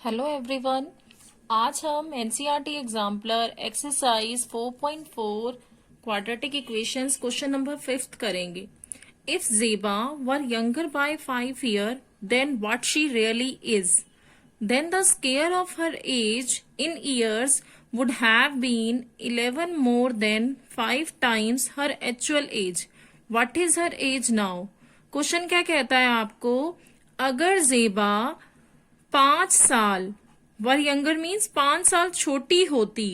Hello everyone. आज हम NCERT exemplar exercise 4.4 quadratic equations question number 5 करेंगे। If Zeba were younger by 5 year then what she really is, then the square of her age in years would have been 11 more than 5 times her actual age. What is her age now? Question क्या कहता है आपको, अगर जेबा 5 साल, were younger means 5 साल छोटी होती,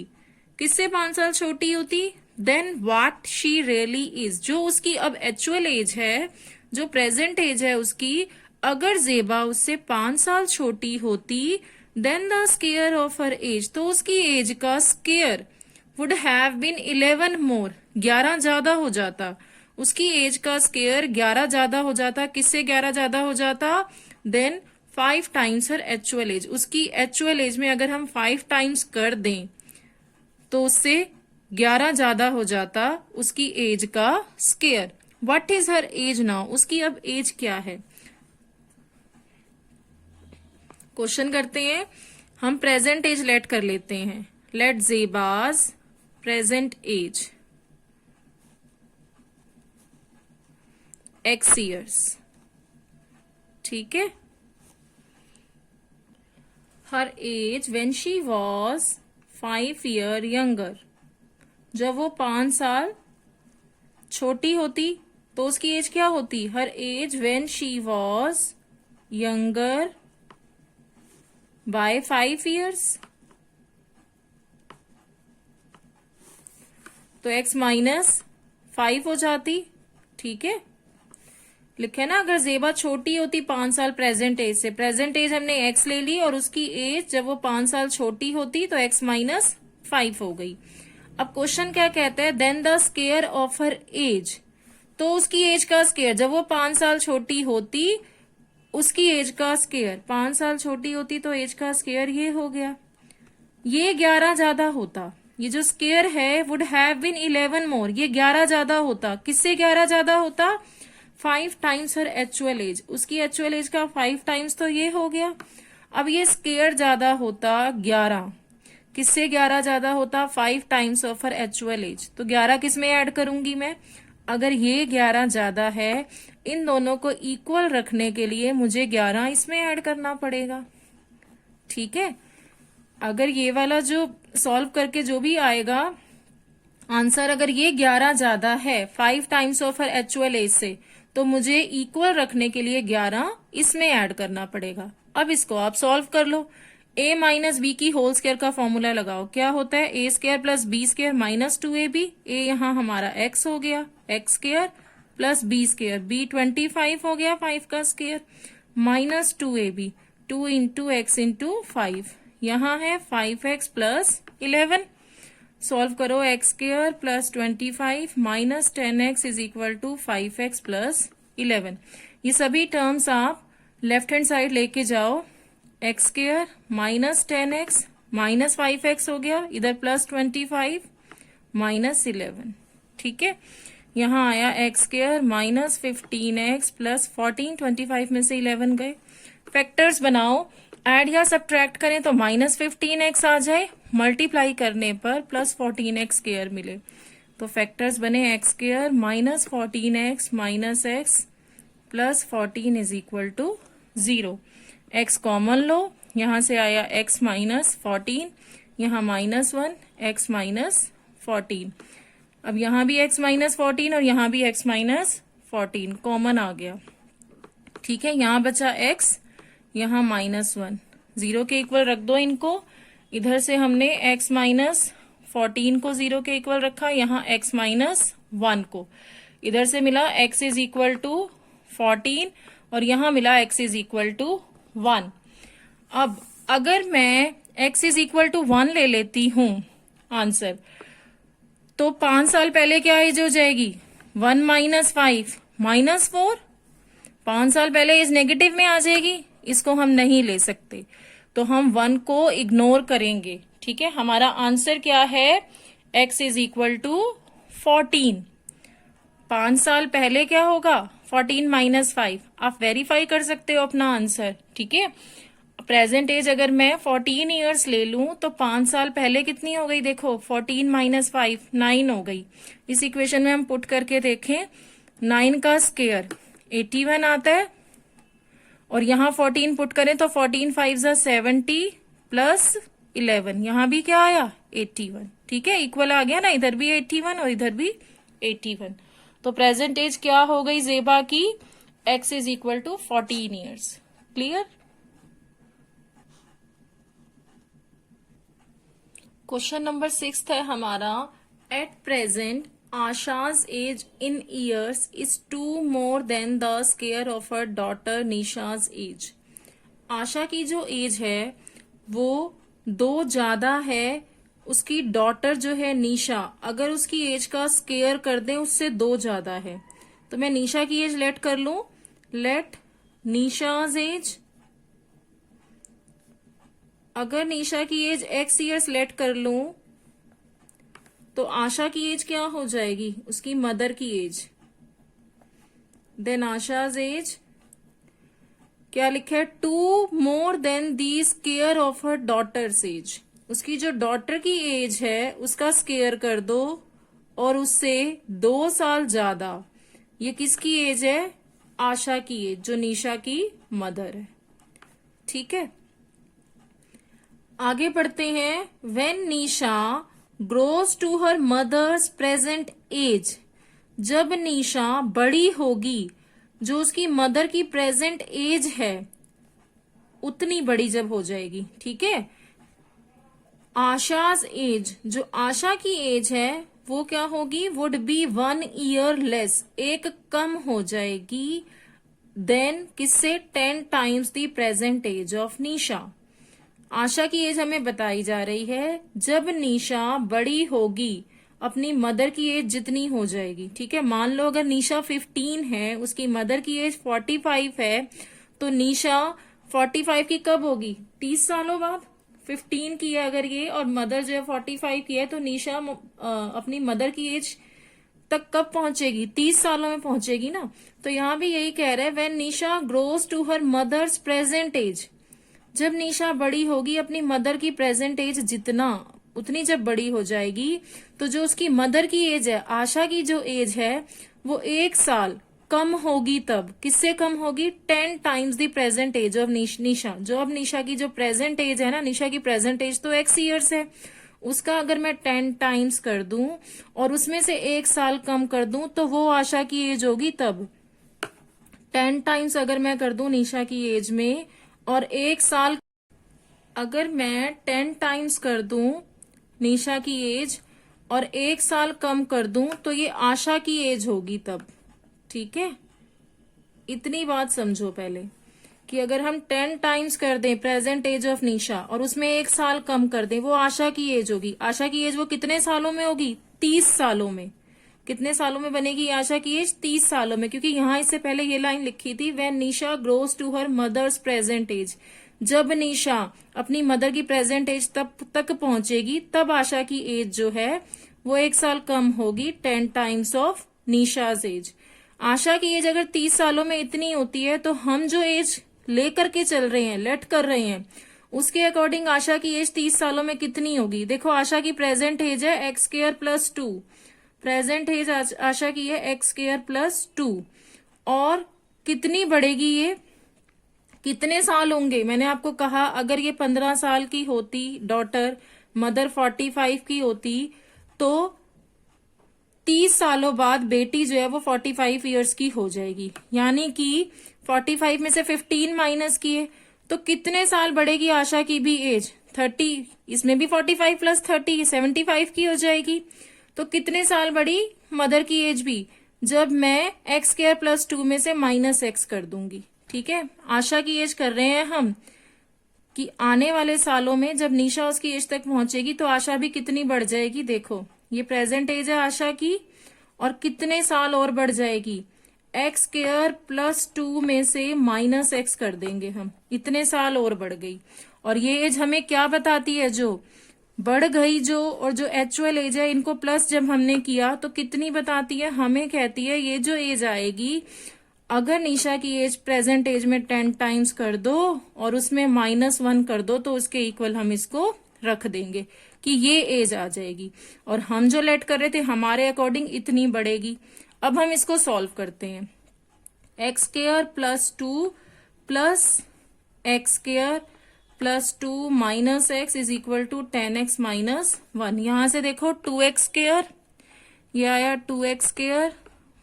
किससे 5 साल छोटी होती, then what she really is, जो उसकी अब एक्चुअल एज है, जो प्रेजेंट एज है उसकी, अगर जेबा उससे 5 साल छोटी होती, then the square of her age, तो उसकी एज का square would have been 11 more, 11 ज्यादा हो जाता, उसकी एज का स्केयर 11 ज्यादा हो जाता, किससे 11 ज्यादा हो जाता, then 5 times her actual as, उसकी एक्चुअल एज में अगर हम 5 टाइम्स कर दें तो उससे 11 ज्यादा हो जाता उसकी एज का square. What is her age now, उसकी अब एज क्या है। क्वेश्चन करते हैं, हम प्रेजेंट एज लेट कर लेते हैं। Let Zeba's present age x years, ठीक है। Her age when she was 5 year younger, जब वो 5 साल छोटी होती तो उसकी एज क्या होती, her age when she was younger by 5 years, तो x माइनस 5 हो जाती, ठीक है। लिखे ना, अगर जेबा छोटी होती 5 साल प्रेजेंट एज से, प्रेजेंट एज हमने x ले ली और उसकी एज जब वो 5 साल छोटी होती तो x माइनस 5 हो गई। अब क्वेश्चन क्या कहता है, then the square of her age, तो उसकी एज का स्केयर, जब वो 5 साल छोटी होती उसकी एज का स्केयर, 5 साल छोटी होती तो एज का स्केयर ये हो गया, ये 11 ज्यादा होता, ये जो स्केयर है वुड हैव बीन 11 मोर, ये 11 ज्यादा होता, किससे 11 ज्यादा होता, 5 टाइम्स हर एक्चुअल एज, उसकी एक्चुअल एज का 5 टाइम्स तो ये हो गया। अब ये स्केयर ज्यादा होता 11, किससे 11 ज्यादा होता, 5 times of her actual as, तो 11 किस में ऐड करूंगी मैं, अगर ये 11 ज्यादा है, इन दोनों को इक्वल रखने के लिए मुझे 11 इसमें ऐड करना पड़ेगा, ठीक है। अगर ये वाला जो सॉल्व करके जो भी आएगा आंसर, अगर ये 11 ज्यादा है 5 times of her actual as से, तो मुझे इक्वल रखने के लिए 11 इसमें ऐड करना पड़ेगा। अब इसको आप सॉल्व कर लो। a माइनस बी की होल स्क्वायर का फॉर्मूला लगाओ, क्या होता है, a square plus b square minus 2ab, a यहाँ हमारा x हो गया, x square plus b square, b 25 हो गया 5 का स्क्वायर, minus 2ab, 2 into x into 5, यहाँ है 5x प्लस 11। सॉल्व करो, x square plus 25 minus 10x is equal to 5x plus 11। ये सभी टर्म्स आप लेफ्ट हैंड साइड लेके जाओ, x square minus 10x minus 5x हो गया, इधर प्लस 25 माइनस 11, ठीक है। यहाँ आया x square minus 15x plus 14, 25 में से 11 गए। फैक्टर्स बनाओ, ऐड या सब्ट्रैक्ट करें तो माइनस 15x आ जाए, मल्टीप्लाई करने पर प्लस 14x स्क्वायर मिले, तो फैक्टर्स बने x square minus 14x minus x plus 14 is equal to 0। x common लो, यहां से आया x माइनस 14, यहाँ माइनस 1, x माइनस 14, अब यहाँ भी x माइनस 14 और यहाँ भी x माइनस 14 कॉमन आ गया, ठीक है। यहाँ बचा x, यहाँ -1, 0 के इक्वल रख दो इनको, इधर से हमने x माइनस 14 को 0 के इक्वल रखा, यहाँ x माइनस 1 को, इधर से मिला x इज इक्वल टू 14 और यहाँ मिला x इज इक्वल टू 1। अब अगर मैं x इज इक्वल टू 1 ले लेती हूं आंसर, तो 5 साल पहले क्या एज हो जाएगी, 1 माइनस 5 माइनस 4, 5 साल पहले एज नेगेटिव में आ जाएगी, इसको हम नहीं ले सकते, तो हम 1 को इग्नोर करेंगे, ठीक है। हमारा आंसर क्या है, x इज इक्वल टू 14। 5 साल पहले क्या होगा, 14 माइनस 5, आप वेरीफाई कर सकते हो अपना आंसर, ठीक है। प्रेजेंट एज अगर मैं 14 ईयर्स ले लूं तो 5 साल पहले कितनी हो गई, देखो 14 माइनस 5 9 हो गई। इस इक्वेशन में हम पुट करके देखें, 9 का स्क्वायर 81 आता है, और यहाँ 14 पुट करें तो 14 5 जा 70 प्लस 11, यहाँ भी क्या आया 81। ठीक है, इक्वल आ गया ना, इधर भी 81 और इधर भी 81। तो प्रेजेंट एज क्या हो गई जेबा की, x is equal to 14 years. Clear. Question number 6 है हमारा, at present Asha's age in years is 2 more than the square of her daughter Nisha's age. Asha की जो एज है वो 2 ज्यादा है उसकी डॉटर जो है निशा, अगर उसकी एज का स्क्वायर कर दें उससे 2 ज्यादा है। तो मैं निशा की एज लेट कर लूं, लेट निशाज एज, अगर निशा की एज x ईयर्स लेट कर लूं तो आशा की एज क्या हो जाएगी, उसकी मदर की एज। देन आशाज एज क्या लिखा है, 2 more then the square of her daughters as, उसकी जो डॉटर की एज है उसका स्क्वायर कर दो और उससे 2 साल ज्यादा। ये किसकी एज है, आशा की एज, जो निशा की मदर है। ठीक है, आगे बढ़ते हैं। When Nisha grows to her mother's present age, जब निशा बड़ी होगी, जो उसकी मदर की प्रेजेंट एज है उतनी बड़ी जब हो जाएगी। ठीक है, आशाज एज, जो आशा की एज है वो क्या होगी, वुड बी 1 ईयर लेस, एक कम हो जाएगी देन किससे, 10 times the present age of Nisha. Asha की एज हमें बताई जा रही है, जब निशा बड़ी होगी अपनी मदर की एज जितनी हो जाएगी। ठीक है, मान लो अगर निशा 15 है, उसकी मदर की एज 45 है, तो निशा 45 की कब होगी, 30 सालों बाद। 15 की है अगर ये, और मदर जो है 45 की है, तो निशा अपनी मदर की एज तक कब पहुंचेगी, 30 सालों में पहुंचेगी ना। तो यहाँ भी यही कह रहा है, when Nisha grows to her mother's present age, जब निशा बड़ी होगी अपनी मदर की प्रेजेंट एज जितना, उतनी जब बड़ी हो जाएगी, तो जो उसकी मदर की एज है, आशा की जो एज है वो 1 साल कम होगी। तब किससे कम होगी, 10 times the present age of Nisha. जो अब निशा की जो प्रेजेंट एज है ना, निशा की प्रेजेंट एज तो x ईयर्स है, उसका अगर मैं 10 टाइम्स कर दूं और उसमें से 1 साल कम कर दूं तो वो आशा की एज होगी। तब 10 टाइम्स अगर मैं कर दूं निशा की एज में और 1 साल, अगर मैं 10 टाइम्स कर दूं निशा की एज और 1 साल कम कर दूं तो ये आशा की एज होगी तब। ठीक है, इतनी बात समझो पहले कि अगर हम 10 टाइम्स कर दें प्रेजेंट एज ऑफ निशा और उसमें 1 साल कम कर दें, वो आशा की एज होगी। आशा की एज वो कितने सालों में होगी, 30 सालों में। कितने सालों में बनेगी आशा की एज, 30 सालों में, क्योंकि यहां इससे पहले ये लाइन लिखी थी, when Nisha grows to her mother's present age, जब निशा अपनी मदर की प्रेजेंट एज तक पहुंचेगी तब आशा की एज जो है वो 1 साल कम होगी, 10 टाइम्स ऑफ निशाज एज। आशा की एज अगर 30 सालों में इतनी होती है तो हम जो एज लेकर के चल रहे हैं, लेट कर रहे हैं, उसके अकॉर्डिंग आशा की एज 30 सालों में कितनी होगी। देखो आशा की प्रेजेंट एज है x square plus 2, present age Asha की है एक्स स्क्वायर प्लस 2, और कितनी बढ़ेगी ये, कितने साल होंगे। मैंने आपको कहा अगर ये 15 साल की होती डॉटर, मदर 45 की होती, तो 30 सालों बाद बेटी जो है वो 45 ईयर्स की हो जाएगी। यानी कि 45 में से 15 माइनस किए तो कितने साल बढ़ेगी आशा की भी एज, 30, इसमें भी 45 प्लस 30 75 की हो जाएगी। तो कितने साल बढ़ी मदर की एज भी, जब मैं एक्स स्क्वायर प्लस 2 में से माइनस एक्स कर दूंगी। ठीक है, आशा की एज कर रहे हैं हम कि आने वाले सालों में जब निशा उसकी एज तक पहुंचेगी तो आशा भी कितनी बढ़ जाएगी। देखो ये प्रेजेंट एज है आशा की और कितने साल और बढ़ जाएगी, एक्स स्क्वायर प्लस 2 में से माइनस एक्स कर देंगे हम, इतने साल और बढ़ गई। और ये एज हमें क्या बताती है, जो बढ़ गई जो, और जो एक्चुअल एज है इनको प्लस जब हमने किया तो कितनी बताती है, हमें कहती है ये जो एज आएगी अगर निशा की एज प्रेजेंट एज में 10 टाइम्स कर दो और उसमें -1 कर दो तो उसके इक्वल हम इसको रख देंगे कि ये एज आ जाएगी। और हम जो लेट कर रहे थे हमारे अकॉर्डिंग इतनी बढ़ेगी। अब हम इसको सॉल्व करते हैं। X square plus 2 plus x square plus 2 minus x is equal to 10x minus 1। यहां से देखो 2x स्क्वायर, ये आया 2x स्क्वायर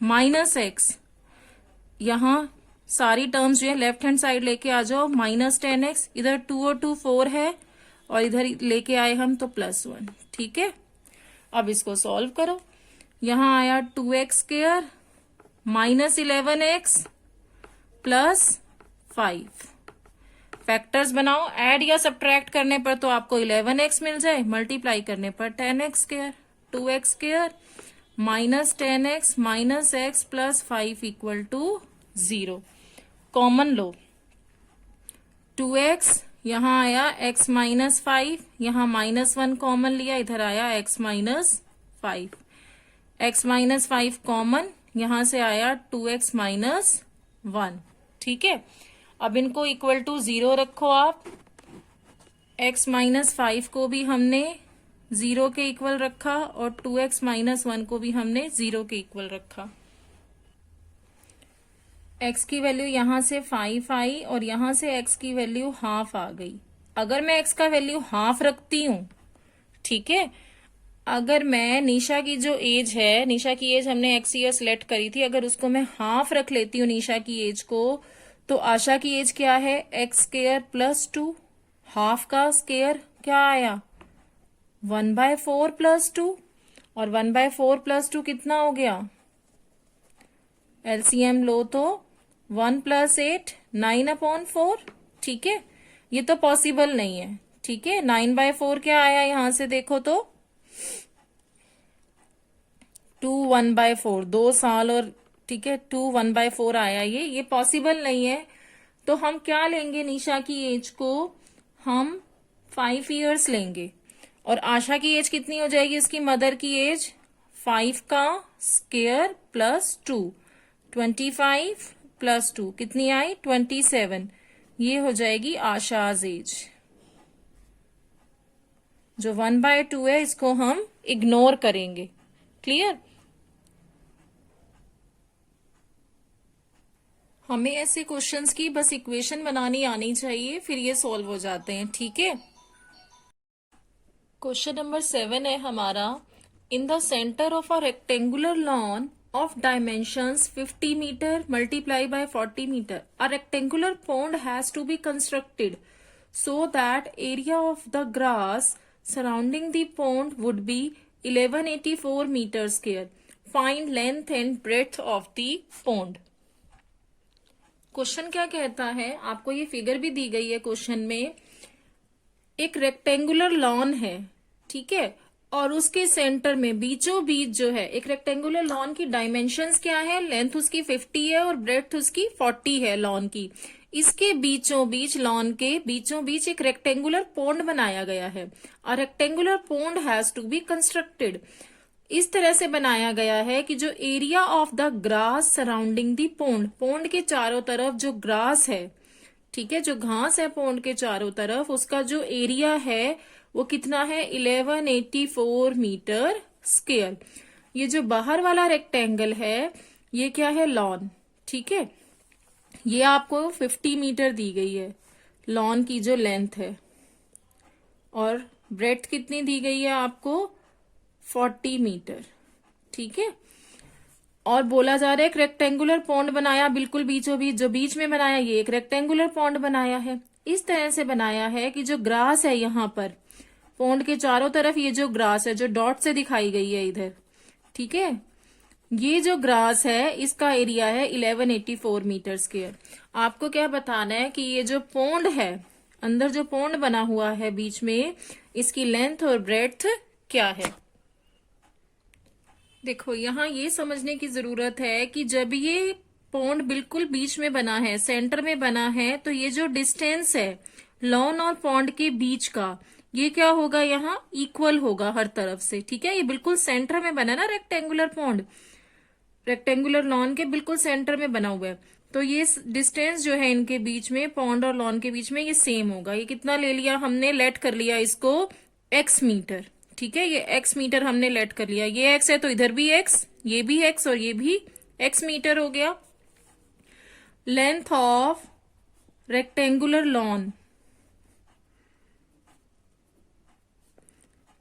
माइनस एक्स, यहां सारी टर्म्स जो है लेफ्ट हैंड साइड लेके आ जाओ, माइनस 10x, इधर 2 और 2 4 है और इधर लेके आए हम तो +1। ठीक है, अब इसको सॉल्व करो। यहां आया 2x square minus 11x plus 5। Factors बनाओ, ऐड या सब्ट्रैक्ट करने पर तो आपको 11x मिल जाए, मल्टीप्लाई करने पर 10x square, 2x square minus 10x minus x plus 5 equal to 0। Common लो, 2x यहां आया x माइनस 5, यहां -1 कॉमन लिया, इधर आया x minus 5, x minus 5 common, यहां से आया 2x माइनस 1। ठीक है, अब इनको इक्वल टू 0 रखो आप। x माइनस 5 को भी हमने 0 के इक्वल रखा और 2x माइनस 1 को भी हमने 0 के इक्वल रखा। x की वैल्यू यहां से 5 आई और यहां से x की वैल्यू हाफ आ गई। अगर मैं x का वैल्यू हाफ रखती हूं, ठीक है, अगर मैं निशा की जो एज है, निशा की एज हमने x ईयर सेलेक्ट करी थी, अगर उसको मैं हाफ रख लेती हूँ निशा की एज को, तो आशा की एज क्या है, एक्स स्क्वायर प्लस 2, हाफ का स्क्वायर क्या आया 1/4 प्लस 2, और 1/4 प्लस 2 कितना हो गया, एलसीएम लो तो 1 + 8 9/4। ठीक है, ये तो पॉसिबल नहीं है। ठीक है, 9/4 क्या आया यहां से देखो तो 2 1/4, 2 साल और ठीक है 2 1/4 आया, ये पॉसिबल नहीं है। तो हम क्या लेंगे, निशा की एज को हम 5 इयर्स लेंगे और आशा की एज कितनी हो जाएगी, इसकी मदर की एज 5 का स्क्वायर प्लस 2, 25 प्लस 2 कितनी आई 27। ये हो जाएगी आशाज एज। जो 1/2 है इसको हम इग्नोर करेंगे। क्लियर, हमें ऐसे क्वेश्चंस की बस इक्वेशन बनानी आनी चाहिए, फिर ये सॉल्व हो जाते हैं। ठीक है, क्वेश्चन नंबर 7 है हमारा, in the centre of a rectangular lawn of dimensions 50 meter multiply by 40 meter, a rectangular pond has to be constructed so that area of the grass surrounding the pond would be 1184 meter square. Find length and breadth of the pond. Question क्या कहता है, आपको ये figure भी दी गई है question में। एक रेक्टेंगुलर लॉन है, ठीक है, और उसके सेंटर में बीचों बीच जो है, एक रेक्टेंगुलर लॉन की डायमेंशंस क्या है, लेंथ उसकी 50 है और ब्रेड्थ उसकी 40 है लॉन की। इसके बीचों बीच, लॉन के बीचों बीच एक रेक्टेंगुलर पोंड बनाया गया है। और rectangular pond has to be constructed, इस तरह से बनाया गया है कि जो area of the grass surrounding the pond, pond के चारों तरफ जो ग्रास है, ठीक है, जो घास है पोंड के चारों तरफ, उसका जो एरिया है वो कितना है 1184 मीटर स्क्वायर। ये जो बाहर वाला रेक्टेंगल है ये क्या है, लॉन। ठीक है, ये आपको 50 मीटर दी गई है लॉन की जो लेंथ है, और ब्रेड्थ कितनी दी गई है आपको 40 मीटर। ठीक है, और बोला जा रहा है एक रेक्टेंगुलर पॉन्ड बनाया, बिल्कुल बीचों बीच, जो बीच में बनाया ये एक रेक्टेंगुलर पॉन्ड बनाया है। इस तरह से बनाया है कि जो ग्रास है यहाँ पर पॉन्ड के चारों तरफ, ये जो ग्रास है जो डॉट से दिखाई गई है इधर, ठीक है, ये जो ग्रास है इसका एरिया है 1184 मीटर स्क्वायर। आपको क्या बताना है कि ये जो पॉन्ड है, अंदर जो पॉन्ड बना हुआ है बीच में, इसकी लेंथ और ब्रेड्थ क्या है। देखो यहाँ ये समझने की जरूरत है कि जब ये पॉन्ड बिल्कुल बीच में बना है, सेंटर में बना है, तो ये जो डिस्टेंस है लॉन और पॉन्ड के बीच का, ये क्या होगा, यहाँ इक्वल होगा हर तरफ से। ठीक है, ये बिल्कुल सेंटर में बना ना रेक्टेंगुलर पॉन्ड, रेक्टेंगुलर लॉन के बिल्कुल सेंटर में बना हुआ है। तो ये डिस्टेंस जो है इनके बीच में, पॉन्ड और लॉन के बीच में, ये सेम होगा। ये कितना ले लिया हमने, लेट कर लिया इसको x मीटर। ठीक है, ये x मीटर हमने लेट कर लिया। ये x है तो इधर भी x, ये भी x और ये भी x मीटर हो गया। लेंथ ऑफ रेक्टेंगुलर लॉन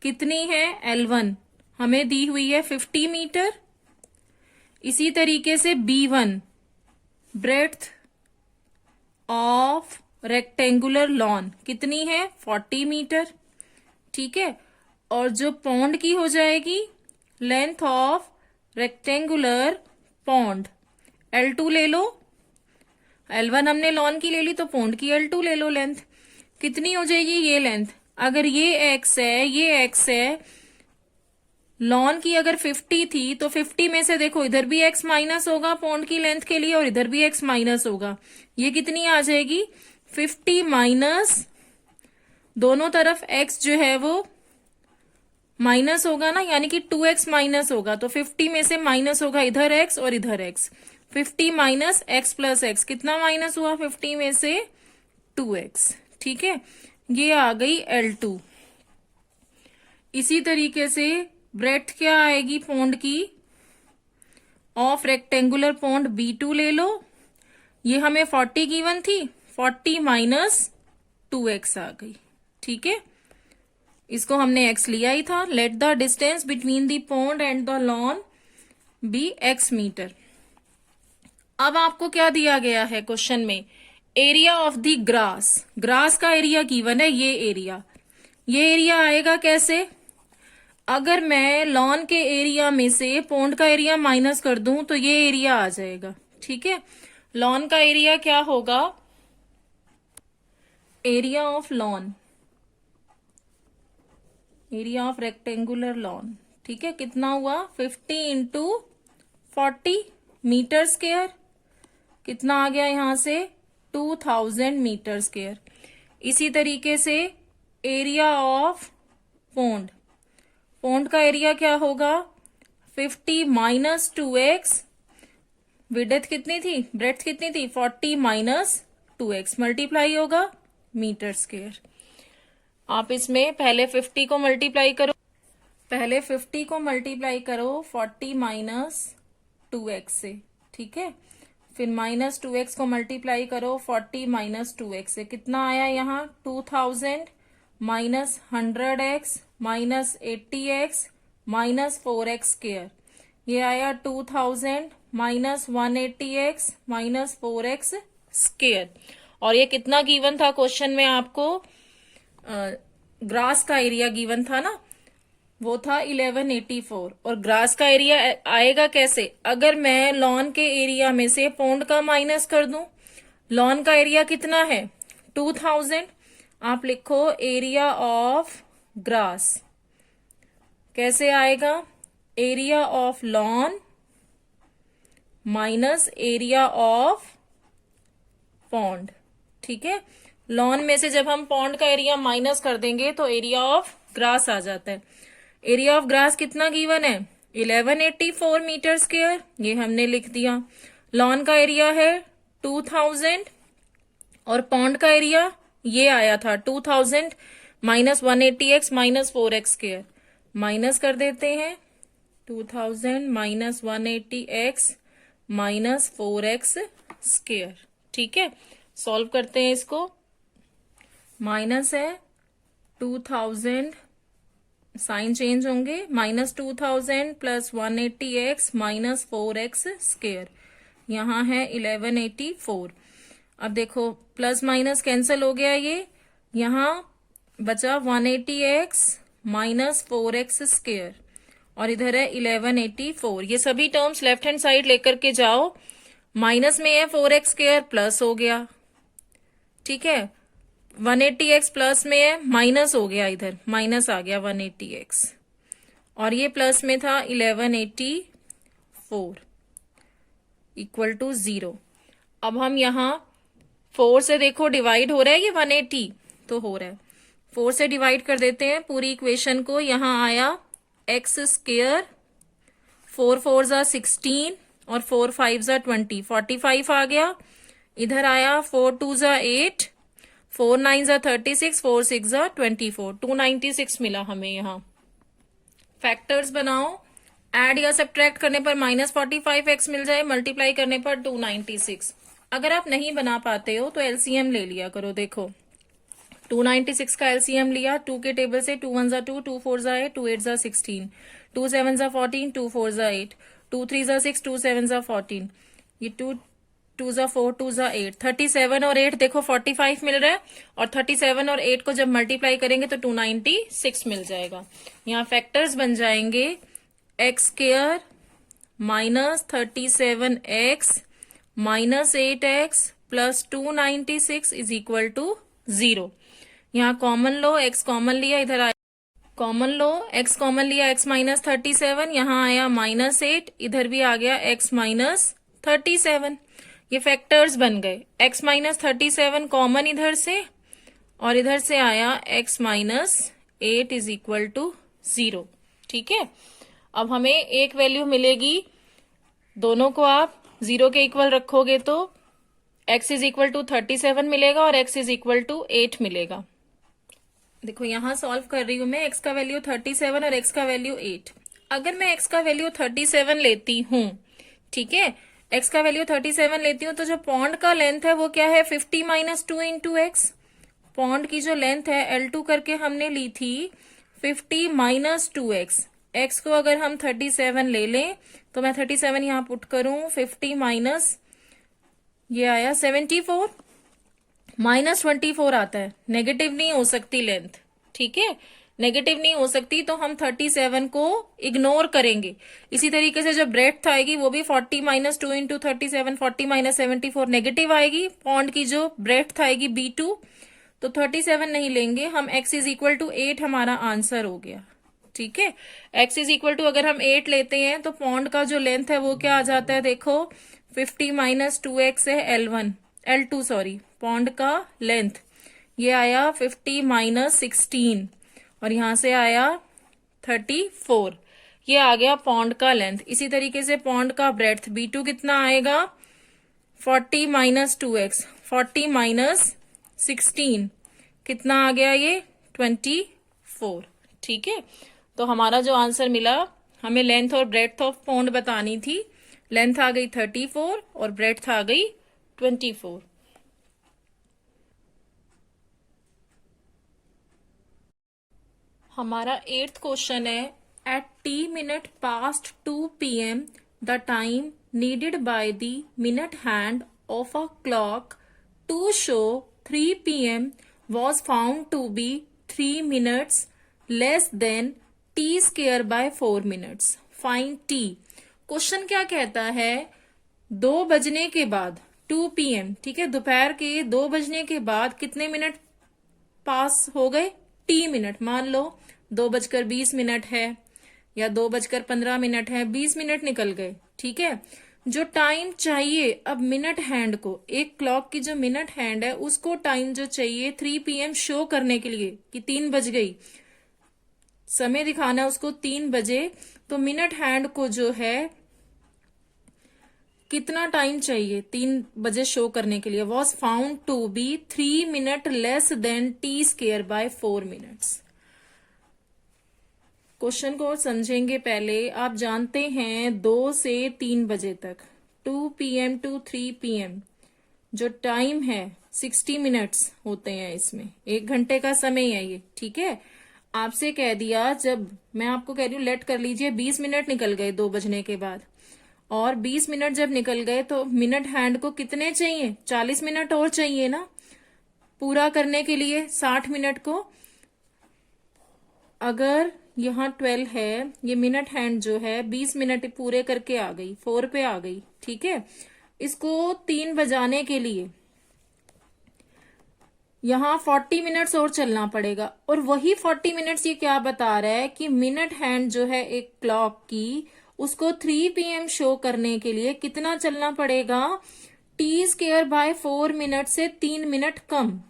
कितनी है, L1 हमें दी हुई है 50 मीटर। इसी तरीके से B1 breadth of rectangular lawn कितनी है, 40 मीटर। ठीक है, और जो पॉन्ड की हो जाएगी, length of rectangular pond, L2 ले लो। L1 हमने लॉन की ले ली तो पॉन्ड की L2 ले लो। लेंथ कितनी हो जाएगी, ये लेंथ, अगर ये x है, ये x है, लॉन की अगर 50 थी तो 50 में से देखो इधर भी x माइनस होगा पॉन्ड की लेंथ के लिए और इधर भी x माइनस होगा। ये कितनी आ जाएगी, 50 माइनस, दोनों तरफ x जो है वो माइनस होगा ना, यानी कि 2x माइनस होगा। तो 50 में से माइनस होगा इधर x और इधर x। 50 minus x plus x, कितना माइनस हुआ 50 में से, 2x। ठीक है, ये आ गई L2। इसी तरीके से ब्रेड्थ क्या आएगी पॉन्ड की, ऑफ रेक्टेंगुलर पॉन्ड B2 ले लो। ये हमें 40 गिवन थी, 40 माइनस 2x आ गई। ठीक है, इसको हमने x लिया ही था। Let the distance between the pond and the lawn be x मीटर। अब आपको क्या दिया गया है क्वेश्चन में, area of the grass. Grass का एरिया गिवन है, ये एरिया आएगा कैसे, अगर मैं लॉन के एरिया में से पॉन्ड का एरिया माइनस कर दूं तो ये एरिया आ जाएगा। ठीक है, लॉन का एरिया क्या होगा, area of lawn, area of rectangular lawn. ठीक है, कितना हुआ, 50 इंटू 40 मीटर स्क्वायर, कितना आ गया यहां से, 2000 मीटर स्क्वायर। इसी तरीके से एरिया ऑफ पॉन्ड, पॉन्ड का एरिया क्या होगा, 50 माइनस 2x, विड्थ कितनी थी, ब्रेड्थ कितनी थी, 40 माइनस 2x, मल्टीप्लाई होगा मीटर स्क्वायर। आप इसमें पहले 50 को मल्टीप्लाई करो, 40 माइनस 2x से। ठीक है, फिर माइनस 2x को मल्टीप्लाई करो 40 माइनस 2x से, कितना आया यहाँ, 2000 minus 100x minus 80x minus 4x square, ये आया 2000 minus 180x minus 4x square. और ये कितना गिवन था क्वेश्चन में आपको, ग्रास का एरिया गिवन था ना, वो था 1184। और ग्रास का एरिया आएगा कैसे, अगर मैं लॉन के एरिया में से पॉन्ड का माइनस कर दूं। लॉन का एरिया कितना है, 2000, आप लिखो एरिया ऑफ ग्रास, कैसे आएगा, area of lawn minus area of pond. ठीक है, लॉन में से जब हम पॉन्ड का एरिया माइनस कर देंगे तो एरिया ऑफ ग्रास आ जाता है। एरिया ऑफ ग्रास कितना गिवन है, 1184 मीटर स्क्वायर, ये हमने लिख दिया। लॉन का एरिया है 2000 और पॉन्ड का एरिया ये आया था 2000 minus 180x minus 4x square, minus कर देते हैं 2000 minus 180x minus 4x square. ठीक है, सॉल्व करते हैं इसको, माइनस है 2000, साइन चेंज होंगे, minus 2000 plus 180x minus 4x square, यहाँ है 1184। अब देखो प्लस माइनस कैंसिल हो गया, ये यहाँ बचा 180x माइनस 4x स्क्वायर और इधर है 1184। ये सभी टर्म्स लेफ्ट हैंड साइड लेकर के जाओ, माइनस में है 4x स्क्वायर, प्लस हो गया। ठीक है, 180x प्लस में है, माइनस हो गया, इधर माइनस आ गया 180x और ये प्लस में था 1184 इक्वल टू 0। अब हम यहाँ 4 से देखो डिवाइड हो रहा है, ये 180 तो हो रहा है, 4 से डिवाइड कर देते हैं पूरी इक्वेशन को। यहाँ आया x स्क्वायर, 4 4 जा 16 और 4 5 जा 20, 45 आ गया। इधर आया 4 2 जा 8, 4 9 जा 36, 4 6 जा 24, 296 मिला हमें यहाँ। फैक्टर्स बनाओ, ऐड या सब्ट्रैक्ट करने पर -45x मिल जाए, मल्टीप्लाई करने पर 296। अगर आप नहीं बना पाते हो तो एलसीएम ले लिया करो। देखो 296 का एलसीएम लिया, 2 के टेबल से 2 1 जा 2, 2 4 जा 8, 2 8 जा 16, 2 7 जा 14, 2 4 जा 8, 2 3 जा 6, 2 7 जा 14, ये 2 2 जा 4, 2 जा 8, 37 और 8 देखो 45 मिल रहा है, और 37 और 8 को जब मल्टीप्लाई करेंगे तो 296 मिल जाएगा। यहाँ फैक्टर्स बन जाएंगे x square -37x -8x plus 296 is equal to 0। यहाँ कॉमन लो, x कॉमन लिया, इधर आया कॉमन लो, x कॉमन लिया, x -37, यहाँ आया -8, इधर भी आ गया x -37। ये फैक्टर्स बन गए। x -37 कॉमन इधर से, और इधर से आया x -8 इज इक्वल टू 0। ठीक है, अब हमें एक वैल्यू मिलेगी, दोनों को आप 0 के इक्वल रखोगे तो x इज इक्वल टू 37 मिलेगा और x इज इक्वल टू 8 मिलेगा। देखो यहां सॉल्व कर रही हूं मैं, x का वैल्यू 37 और x का वैल्यू 8। अगर मैं x का वैल्यू 37 लेती हूं, ठीक है, x का वैल्यू 37 लेती हूं, तो जो पॉन्ड का लेंथ है वो क्या है, 50 - 2 इंटू एक्स। पॉन्ड की जो लेंथ है L2 करके हमने ली थी 50 - 2x। x को अगर हम 37 ले लें तो मैं 37 यहां पुट करूं, 50 माइनस ये आया 74, -24 आता है। नेगेटिव नहीं हो सकती लेंथ, ठीक है, नेगेटिव नहीं हो सकती, तो हम 37 को इग्नोर करेंगे। इसी तरीके से जब ब्रेड्थ आएगी वो भी 40 - 2 इंटू 37, 40 - 74 नेगेटिव आएगी। पॉन्ड की जो ब्रेड्थ आएगी B2, तो 37 नहीं लेंगे हम, x इज इक्वल टू 8 हमारा आंसर हो गया। ठीक है, x इज इक्वल टू अगर हम 8 लेते हैं तो पॉन्ड का जो लेंथ है वो क्या आ जाता है, देखो 50 - 2x है L2 सॉरी, पॉन्ड का लेंथ ये आया 50 - 16, और यहां से आया 34, ये आ गया पॉन्ड का लेंथ। इसी तरीके से पॉन्ड का ब्रेड्थ B2 कितना आएगा, 40 - 2x, 40 - 16 कितना आ गया, ये 24। ठीक है, तो हमारा जो आंसर मिला, हमें लेंथ और ब्रेड्थ ऑफ पॉन्ड बतानी थी। लेंथ आ गई 34 और ब्रेड्थ आ गई 24। हमारा 8th क्वेश्चन है, at t past 2 PM the time needed by the minute hand of a clock to show 3 PM was found to be 3 minutes less than t square by 4 minutes. Find t. Question क्या कहता है, 2 बजने के बाद 2 PM, ठीक है, दोपहर के 2 बजने के बाद कितने मिनट पास हो गए, t मिनट। मान लो 2:20 है या 2:15 है, 20 मिनट निकल गए। ठीक है, जो टाइम चाहिए अब मिनट हैंड को, एक क्लॉक की जो मिनट हैंड है उसको टाइम जो चाहिए 3 PM शो करने के लिए कि 3 बज गई, समय दिखाना है उसको 3 बजे, तो मिनट हैंड को जो है कितना टाइम चाहिए 3 बजे शो करने के लिए, was found to be 3 minute less than t square by 4 minutes. Question को समझेंगे पहले। आप जानते हैं 2 से 3 बजे तक, 2 PM टू 3 PM जो टाइम है 60 मिनट्स होते हैं, इसमें 1 घंटे का समय है ये। ठीक है, आपसे कह दिया, जब मैं आपको कह रही हूँ लेट कर लीजिए, 20 मिनट निकल गए 2 बजने के बाद, और 20 मिनट जब निकल गए तो मिनट हैंड को कितने चाहिए, 40 मिनट और चाहिए ना पूरा करने के लिए 60 मिनट को। अगर यहाँ 12 है, ये मिनट हैंड जो है 20 मिनट पूरे करके आ गई, 4 पे आ गई। ठीक है, इसको 3 बजाने के लिए यहाँ 40 मिनट्स और चलना पड़ेगा, और वही 40 मिनट्स ये क्या बता रहा है कि मिनट हैंड जो है एक क्लॉक की, उसको 3 PM शो करने के लिए कितना चलना पड़ेगा, टी स्क्वायर बाय 4 मिनट से 3 मिनट कम।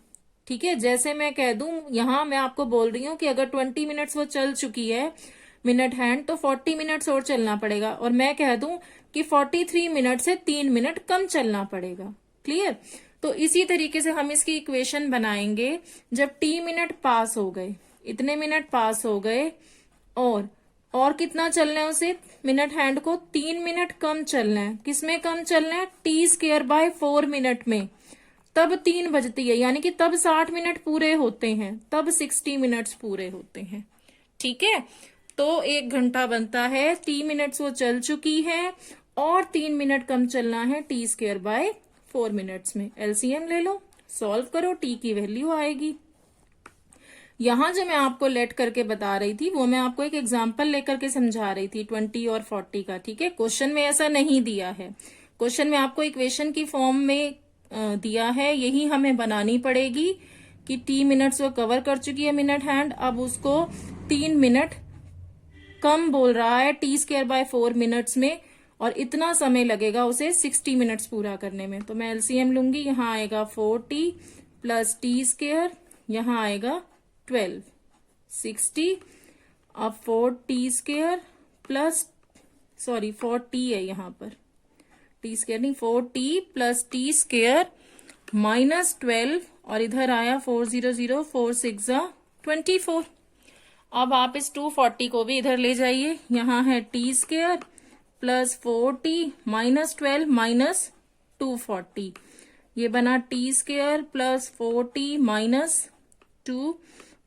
ठीक है, जैसे मैं कह दूं, यहां मैं आपको बोल रही हूं कि अगर 20 मिनट्स वो चल चुकी है मिनट हैंड, तो 40 मिनट्स और चलना पड़ेगा, और मैं कह दूं कि 43 मिनट से 3 मिनट कम चलना पड़ेगा। क्लियर? तो इसी तरीके से हम इसकी इक्वेशन बनाएंगे। जब t मिनट पास हो गए, इतने मिनट पास हो गए, और कितना चलना है उसे, मिनट हैंड को 3 मिनट कम चलना है। किसमें कम चलना है? t²/4 मिनट में। तब 3 बजती है, यानी कि तब 60 मिनट पूरे होते हैं, तब 60 मिनट्स पूरे होते हैं। ठीक है, तो 1 घंटा बनता है। t मिनट्स वो चल चुकी है और 3 मिनट कम चलना है t²/4 मिनट्स में। एलसीएम ले लो, सॉल्व करो, t की वैल्यू आएगी। यहां जो मैं आपको लेट करके बता रही थी वो मैं आपको एक एग्जांपल लेकर के समझा रही थी 20 और 40 का। ठीक है, क्वेश्चन में ऐसा नहीं दिया है। क्वेश्चन में आपको इक्वेशन की फॉर्म में दिया है, यही हमें बनानी पड़ेगी कि t मिनट्स वो कवर कर चुकी है मिनट हैंड, अब उसको 3 मिनट कम बोल रहा है t²/4 मिनट्स में, और इतना समय लगेगा उसे 60 मिनट्स पूरा करने में। तो मैं एलसीएम लूंगी, यहां आएगा 4t प्लस t², यहां आएगा 12, 60। अब 4t² प्लस 4t है यहाँ पर, t² नहीं, 4t प्लस t² माइनस 12, और इधर आया 400, 4 6 24। अब आप इस 240 को भी इधर ले जाइए, यहाँ है t² plus 4t minus 12 minus 240, ये बना t² प्लस 4t माइनस 2,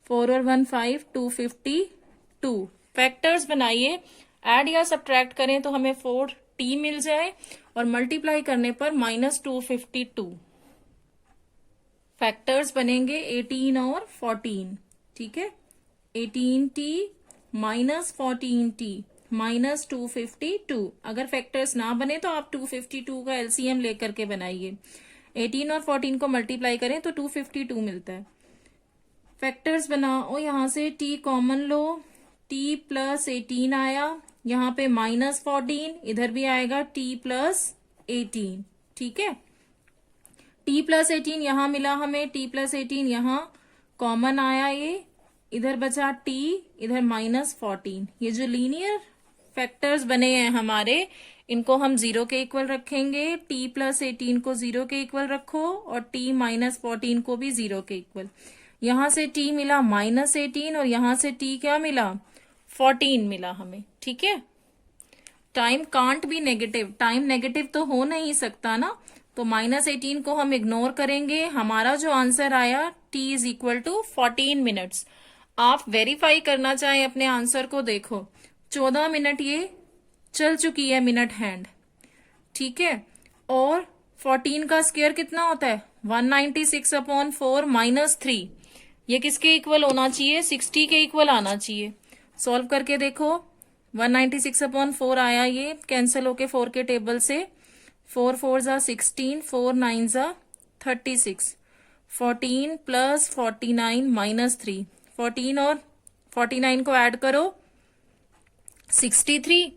4 और 1 5, 252। फैक्टर्स बनाइए, ऐड या सब्ट्रैक्ट करें तो हमें 4t मिल जाए, और मल्टीप्लाई करने पर माइनस 252। फैक्टर्स बनेंगे 18 और 14। ठीक है, 18t माइनस 14t माइनस 252। अगर फैक्टर्स ना बने तो आप 252 का एलसीएम लेकर के बनाइए। 18 और 14 को मल्टीप्लाई करें तो 252 मिलता है। फैक्टर्स बनाओ, यहां से t कॉमन लो, t प्लस 18 आया, यहाँ पे माइनस 14, इधर भी आएगा t प्लस 18। ठीक है, t प्लस 18 यहां मिला हमें, t प्लस 18 यहां कॉमन आया, ये इधर बचा t, इधर माइनस 14। ये जो लीनियर फैक्टर्स बने हैं हमारे, इनको हम 0 के इक्वल रखेंगे। t प्लस 18 को 0 के इक्वल रखो, और t माइनस 14 को भी 0 के इक्वल। यहां से t मिला माइनस 18, और यहां से t क्या मिला, 14 मिला हमें। ठीक है, time can't be negative, time negative तो हो नहीं सकता ना, तो माइनस 18 को हम इग्नोर करेंगे। हमारा जो आंसर आया t is equal to 14 minutes. आप वेरीफाई करना चाहें अपने आंसर को, देखो 14 मिनट ये चल चुकी है मिनट हैंड। ठीक है, और 14 का स्क्वायर कितना होता है, 196/4 माइनस 3। ये किसके इक्वल होना चाहिए, 60 के इक्वल आना चाहिए। सॉल्व करके देखो, 196/4 आया, ये कैंसिल होके 4 के टेबल से, 4 4 जा 16, 4 9 जा 36, 14 प्लस 49 माइनस 3, 14 और 49 को ऐड करो 63,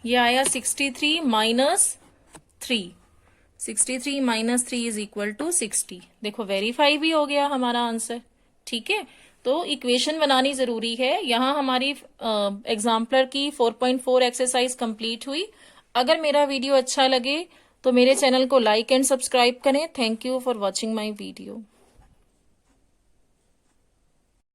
ये आया 63 minus 3, 63 minus 3 is equal to 60। देखो वेरीफाई भी हो गया हमारा आंसर। ठीक है, तो इक्वेशन बनानी जरूरी है। यहाँ हमारी एग्जाम्पलर की 4.4 एक्सरसाइज कंप्लीट हुई। अगर मेरा वीडियो अच्छा लगे तो मेरे चैनल को लाइक एंड सब्सक्राइब करें। Thank you for watching my video.